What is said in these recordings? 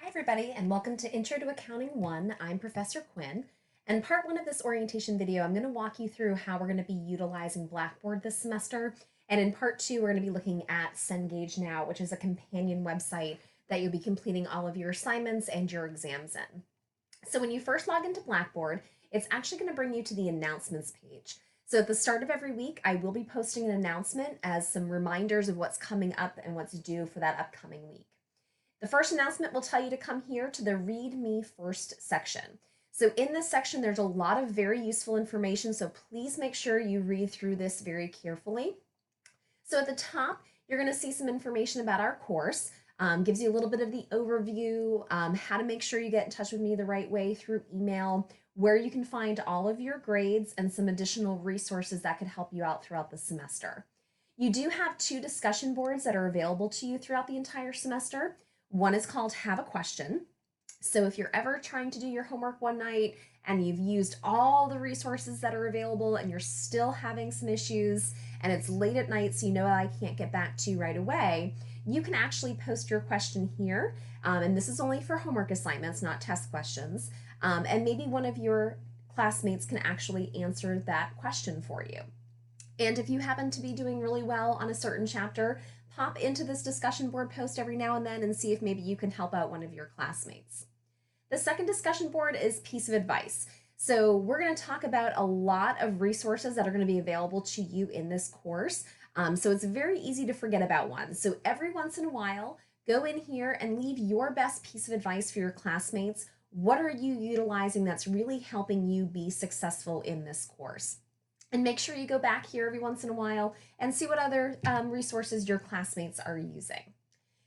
Hi, everybody, and welcome to Intro to Accounting 1. I'm Professor Quinn. And part 1 of this orientation video, I'm going to walk you through how we're going to be utilizing Blackboard this semester. And in part 2, we're going to be looking at Cengage Now, which is a companion website that you'll be completing all of your assignments and your exams in. So when you first log into Blackboard, it's actually going to bring you to the announcements page. So at the start of every week, I will be posting an announcement as some reminders of what's coming up and what's due for that upcoming week. The first announcement will tell you to come here to the Read Me First section. So in this section, there's a lot of very useful information, so please make sure you read through this very carefully. So at the top, you're going to see some information about our course, gives you a little bit of the overview, how to make sure you get in touch with me the right way through email, where you can find all of your grades, and some additional resources that could help you out throughout the semester. You do have 2 discussion boards that are available to you throughout the entire semester. One is called Have a Question. So if you're ever trying to do your homework one night and you've used all the resources that are available and you're still having some issues and it's late at night so you know I can't get back to you right away, you can actually post your question here. And this is only for homework assignments, not test questions. And maybe one of your classmates can actually answer that question for you. And if you happen to be doing really well on a certain chapter, pop into this discussion board post every now and then and see if maybe you can help out one of your classmates. The second discussion board is piece of advice. So we're going to talk about a lot of resources that are going to be available to you in this course. So it's very easy to forget about one. So every once in a while, go in here and leave your best piece of advice for your classmates. What are you utilizing that's really helping you be successful in this course? And make sure you go back here every once in a while and see what other resources your classmates are using.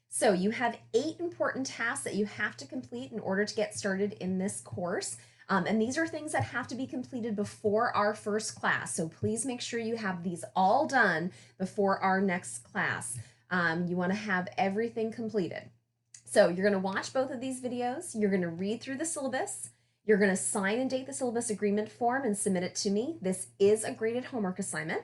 So you have 8 important tasks that you have to complete in order to get started in this course. And these are things that have to be completed before our first class. So please make sure you have these all done before our next class. You want to have everything completed. So you're going to watch both of these videos. You're going to read through the syllabus. You're going to sign and date the syllabus agreement form and submit it to me. This is a graded homework assignment.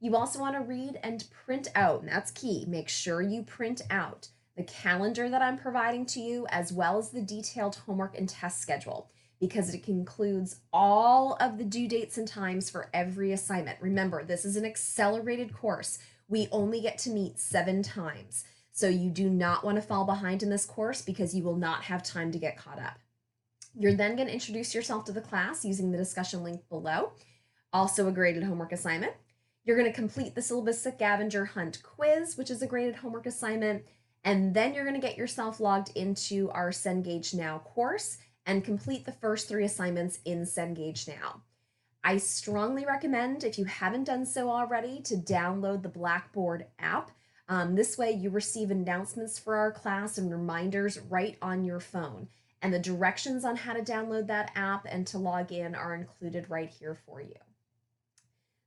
You also want to read and print out, and that's key. Make sure you print out the calendar that I'm providing to you, as well as the detailed homework and test schedule, because it includes all of the due dates and times for every assignment. Remember, this is an accelerated course. We only get to meet 7 times. So you do not want to fall behind in this course because you will not have time to get caught up. You're then going to introduce yourself to the class using the discussion link below, also a graded homework assignment. You're going to complete the syllabus scavenger hunt quiz, which is a graded homework assignment, and then you're going to get yourself logged into our Cengage Now course and complete the first 3 assignments in Cengage Now. I strongly recommend, if you haven't done so already, to download the Blackboard app. This way you receive announcements for our class and reminders right on your phone. And the directions on how to download that app and to log in are included right here for you.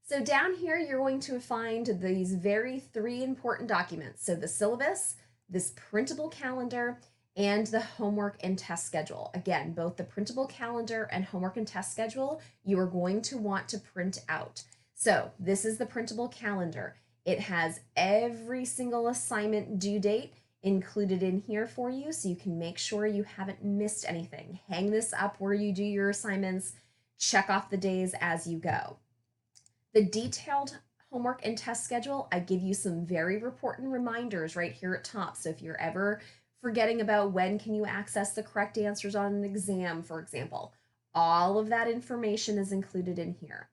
So down here, you're going to find these 3 important documents. So the syllabus, this printable calendar, and the homework and test schedule. Again, both the printable calendar and homework and test schedule, you are going to want to print out. So this is the printable calendar. It has every single assignment due date included in here for you, so you can make sure you haven't missed anything. Hang this up where you do your assignments, check off the days as you go. The detailed homework and test schedule, I give you some very important reminders right here at top. So if you're ever forgetting about when can you access the correct answers on an exam, for example, all of that information is included in here.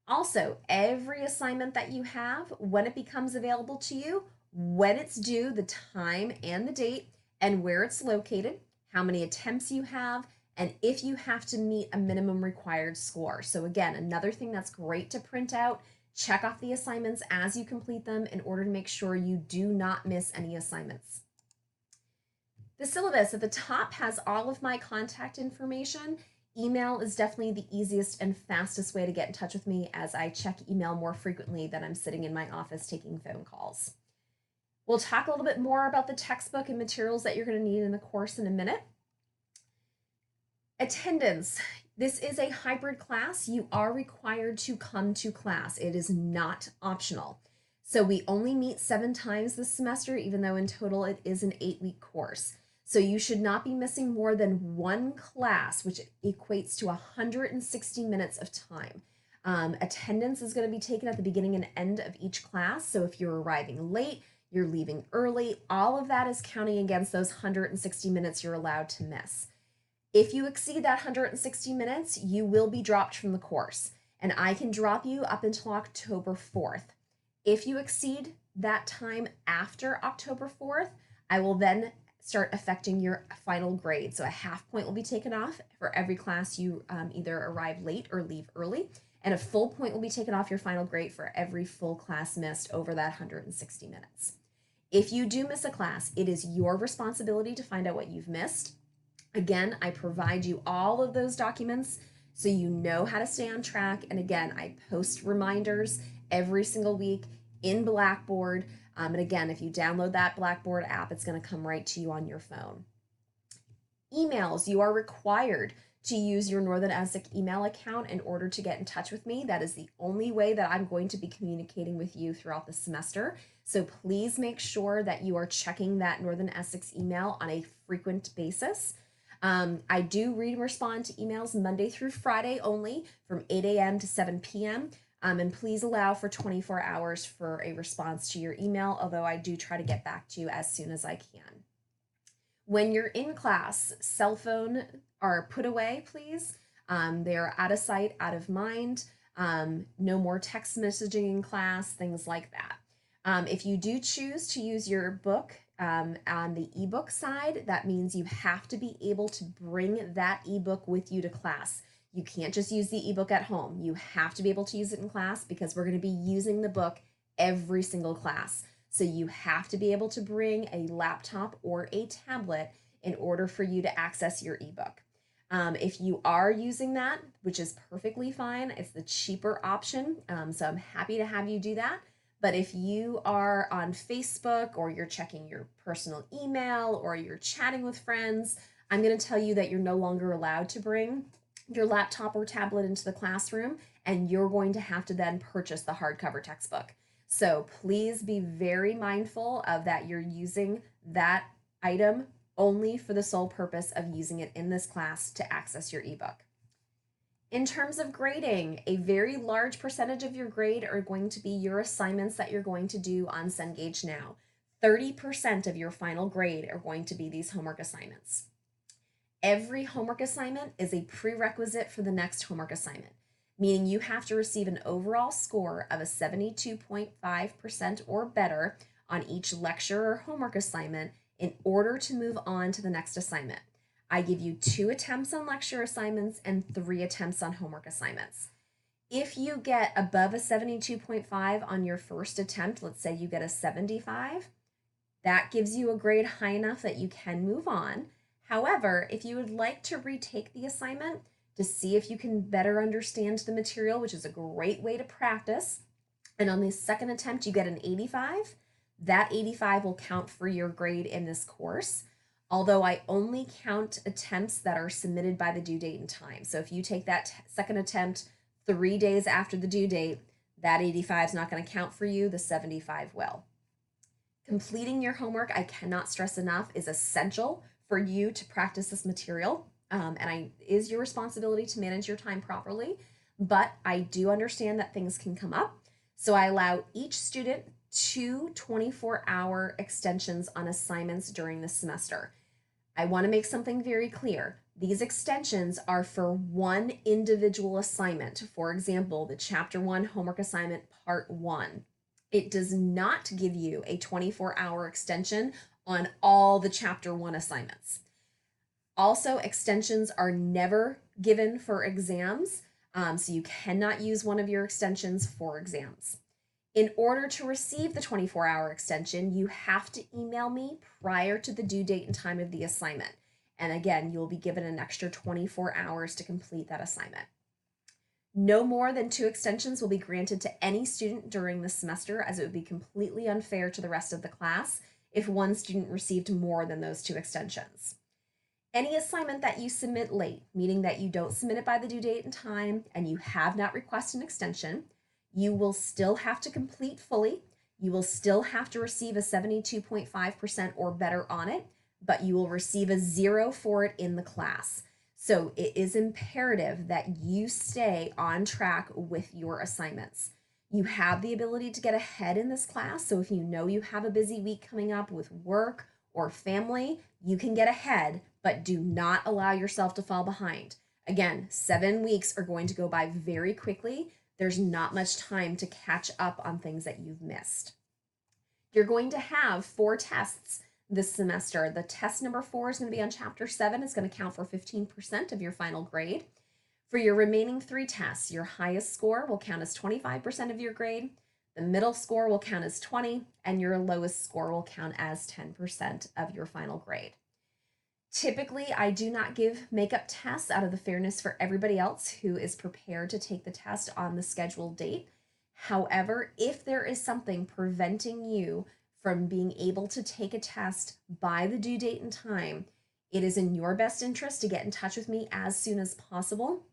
Also, every assignment that you have, when it becomes available to you, when it's due, the time and the date, and where it's located, how many attempts you have, and if you have to meet a minimum required score. So again, another thing that's great to print out, check off the assignments as you complete them in order to make sure you do not miss any assignments. The syllabus at the top has all of my contact information. Email is definitely the easiest and fastest way to get in touch with me, as I check email more frequently than I'm sitting in my office taking phone calls. We'll talk a little bit more about the textbook and materials that you're going to need in the course in a minute. Attendance. This is a hybrid class. You are required to come to class. It is not optional. So we only meet 7 times this semester, even though in total it is an 8-week course. So you should not be missing more than one class, which equates to 160 minutes of time. Attendance is going to be taken at the beginning and end of each class. So if you're arriving late, you're leaving early, all of that is counting against those 160 minutes you're allowed to miss. If you exceed that 160 minutes, you will be dropped from the course, and I can drop you up until October 4th. If you exceed that time after October 4th, I will then start affecting your final grade. So a half point will be taken off for every class you either arrive late or leave early, and a full point will be taken off your final grade for every full class missed over that 160 minutes. If you do miss a class, it is your responsibility to find out what you've missed. Again, I provide you all of those documents so you know how to stay on track. And again, I post reminders every single week in Blackboard. And again, if you download that Blackboard app, it's going to come right to you on your phone. Emails, you are required to use your Northern Essex email account in order to get in touch with me. That is the only way that I'm going to be communicating with you throughout the semester. So please make sure that you are checking that Northern Essex email on a frequent basis. I do read and respond to emails Monday through Friday only from 8 a.m. to 7 p.m. And please allow for 24 hours for a response to your email, although I do try to get back to you as soon as I can. When you're in class, cell phone are put away, please. They are out of sight, out of mind. No more text messaging in class, things like that. If you do choose to use your book on the ebook side, that means you have to be able to bring that ebook with you to class. You can't just use the ebook at home. You have to be able to use it in class because we're going to be using the book every single class. So you have to be able to bring a laptop or a tablet in order for you to access your ebook. If you are using that, which is perfectly fine, it's the cheaper option. So I'm happy to have you do that. But if you are on Facebook or you're checking your personal email or you're chatting with friends, I'm going to tell you that you're no longer allowed to bring your laptop or tablet into the classroom, and you're going to have to then purchase the hardcover textbook. So please be very mindful of that you're using that item only for the sole purpose of using it in this class to access your ebook. In terms of grading, a very large percentage of your grade are going to be your assignments that you're going to do on Cengage Now. 30% of your final grade are going to be these homework assignments. Every homework assignment is a prerequisite for the next homework assignment, meaning you have to receive an overall score of a 72.5% or better on each lecture or homework assignment in order to move on to the next assignment. I give you 2 attempts on lecture assignments and 3 attempts on homework assignments. If you get above a 72.5 on your first attempt, let's say you get a 75, that gives you a grade high enough that you can move on. However, if you would like to retake the assignment to see if you can better understand the material, which is a great way to practice, and on the second attempt you get an 85, that 85 will count for your grade in this course. Although I only count attempts that are submitted by the due date and time. So if you take that second attempt 3 days after the due date, that 85 is not going to count for you, the 75 will. Completing your homework, I cannot stress enough, is essential for you to practice this material. It is your responsibility to manage your time properly, but I do understand that things can come up. So I allow each student 2 24-hour extensions on assignments during the semester. I want to make something very clear. These extensions are for one individual assignment. For example, the Chapter 1 homework assignment, Part 1. It does not give you a 24-hour extension on all the Chapter 1 assignments. Also, extensions are never given for exams, so you cannot use one of your extensions for exams. In order to receive the 24-hour extension, you have to email me prior to the due date and time of the assignment. And again, you'll be given an extra 24 hours to complete that assignment. No more than 2 extensions will be granted to any student during the semester, as it would be completely unfair to the rest of the class if one student received more than those 2 extensions. Any assignment that you submit late, meaning that you don't submit it by the due date and time, and you have not requested an extension, you will still have to complete fully. You will still have to receive a 72.5% or better on it. but you will receive a 0 for it in the class. So it is imperative that you stay on track with your assignments. You have the ability to get ahead in this class. So if you know you have a busy week coming up with work or family, you can get ahead, but do not allow yourself to fall behind. Again, 7 weeks are going to go by very quickly. There's not much time to catch up on things that you've missed. You're going to have 4 tests this semester. The test number 4 is going to be on Chapter 7. It's going to count for 15% of your final grade. For your remaining 3 tests, your highest score will count as 25% of your grade, the middle score will count as 20, and your lowest score will count as 10% of your final grade. Typically, I do not give makeup tests out of the fairness for everybody else who is prepared to take the test on the scheduled date. However, if there is something preventing you from being able to take a test by the due date and time, it is in your best interest to get in touch with me as soon as possible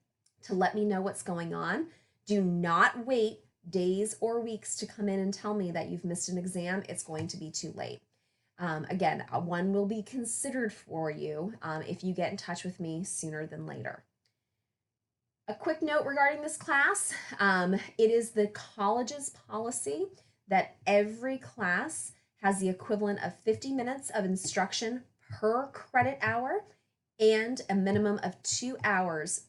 to let me know what's going on. Do not wait days or weeks to come in and tell me that you've missed an exam. It's going to be too late. Again, one will be considered for you if you get in touch with me sooner than later. A quick note regarding this class, it is the college's policy that every class has the equivalent of 50 minutes of instruction per credit hour and a minimum of 2 hours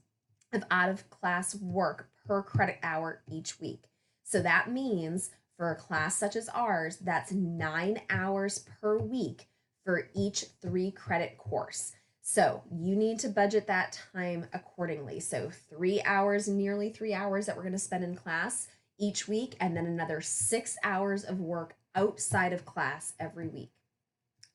of out-of-class work per credit hour each week. So that means for a class such as ours, that's 9 hours per week for each 3 credit course. So you need to budget that time accordingly. So 3 hours, nearly 3 hours that we're going to spend in class each week, and then another 6 hours of work outside of class every week.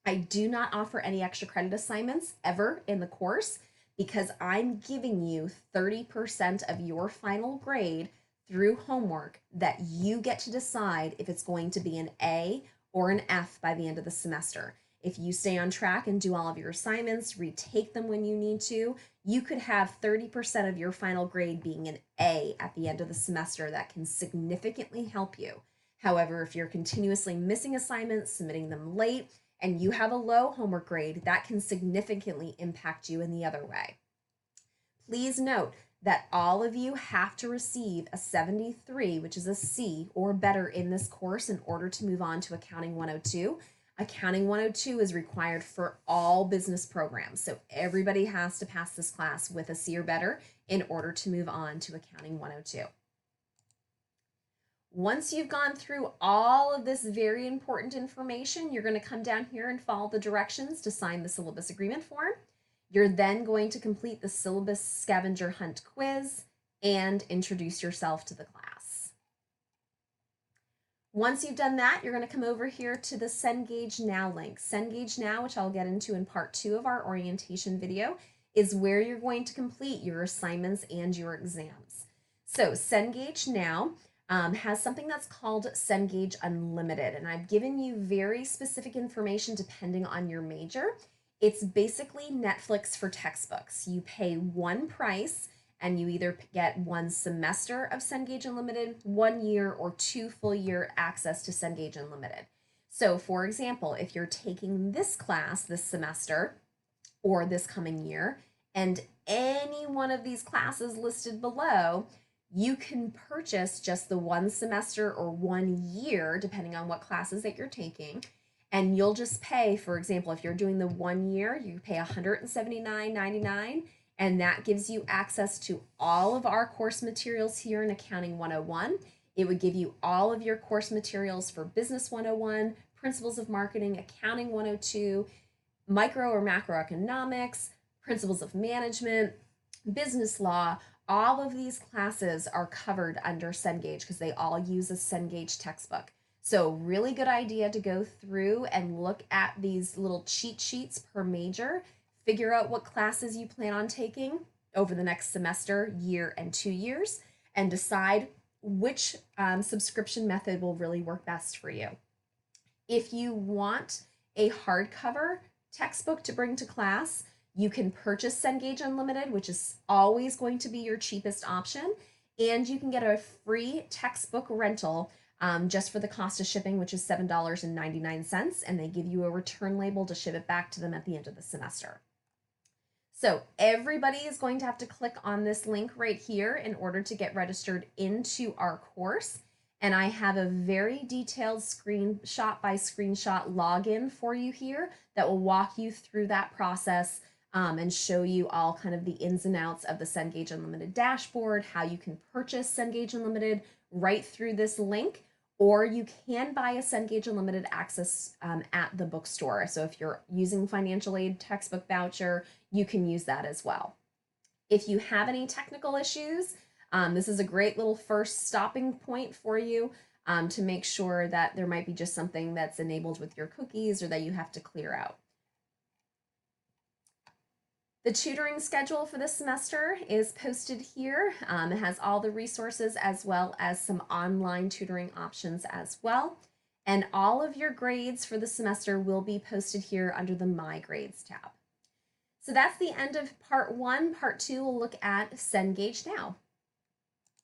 I do not offer any extra credit assignments ever in the course because I'm giving you 30% of your final grade through homework that you get to decide if it's going to be an A or an F by the end of the semester. If you stay on track and do all of your assignments, retake them when you need to, you could have 30% of your final grade being an A at the end of the semester. That can significantly help you. However, if you're continuously missing assignments, submitting them late, and you have a low homework grade, that can significantly impact you in the other way. Please note that all of you have to receive a 73, which is a C or better in this course in order to move on to Accounting 102. Accounting 102 is required for all business programs, so everybody has to pass this class with a C or better in order to move on to Accounting 102. Once you've gone through all of this very important information, you're going to come down here and follow the directions to sign the syllabus agreement form. You're then going to complete the syllabus scavenger hunt quiz and introduce yourself to the class. Once you've done that, you're going to come over here to the Cengage Now link. Cengage Now, which I'll get into in part 2 of our orientation video, is where you're going to complete your assignments and your exams. So Cengage Now has something that's called Cengage Unlimited, and I've given you very specific information depending on your major. It's basically Netflix for textbooks. You pay one price and you either get 1 semester of Cengage Unlimited, 1 year, or 2 full year access to Cengage Unlimited. So for example, if you're taking this class this semester or this coming year, and any one of these classes listed below, you can purchase just the 1 semester or 1 year, depending on what classes that you're taking, and you'll just pay, for example, if you're doing the 1 year, you pay $179.99, and that gives you access to all of our course materials here in Accounting 101. It would give you all of your course materials for Business 101, Principles of Marketing, Accounting 102, Micro or Macroeconomics, Principles of Management, Business Law. All of these classes are covered under Cengage because they all use a Cengage textbook. So really good idea to go through and look at these little cheat sheets per major, figure out what classes you plan on taking over the next semester, year, and 2 years, and decide which subscription method will really work best for you. If you want a hardcover textbook to bring to class, you can purchase Cengage Unlimited, which is always going to be your cheapest option, and you can get a free textbook rental just for the cost of shipping, which is $7.99, and they give you a return label to ship it back to them at the end of the semester. So everybody is going to have to click on this link right here in order to get registered into our course. And I have a very detailed screenshot by screenshot login for you here that will walk you through that process and show you all kind of the ins and outs of the Cengage Unlimited dashboard, how you can purchase Cengage Unlimited right through this link, or you can buy a Cengage Unlimited access at the bookstore. So if you're using financial aid textbook voucher, you can use that as well. If you have any technical issues, this is a great little first stopping point for you to make sure that there might be just something that's enabled with your cookies or that you have to clear out. The tutoring schedule for this semester is posted here. It has all the resources as well as some online tutoring options as well. And all of your grades for the semester will be posted here under the My Grades tab. So that's the end of part 1. Part 2 will look at Cengage Now.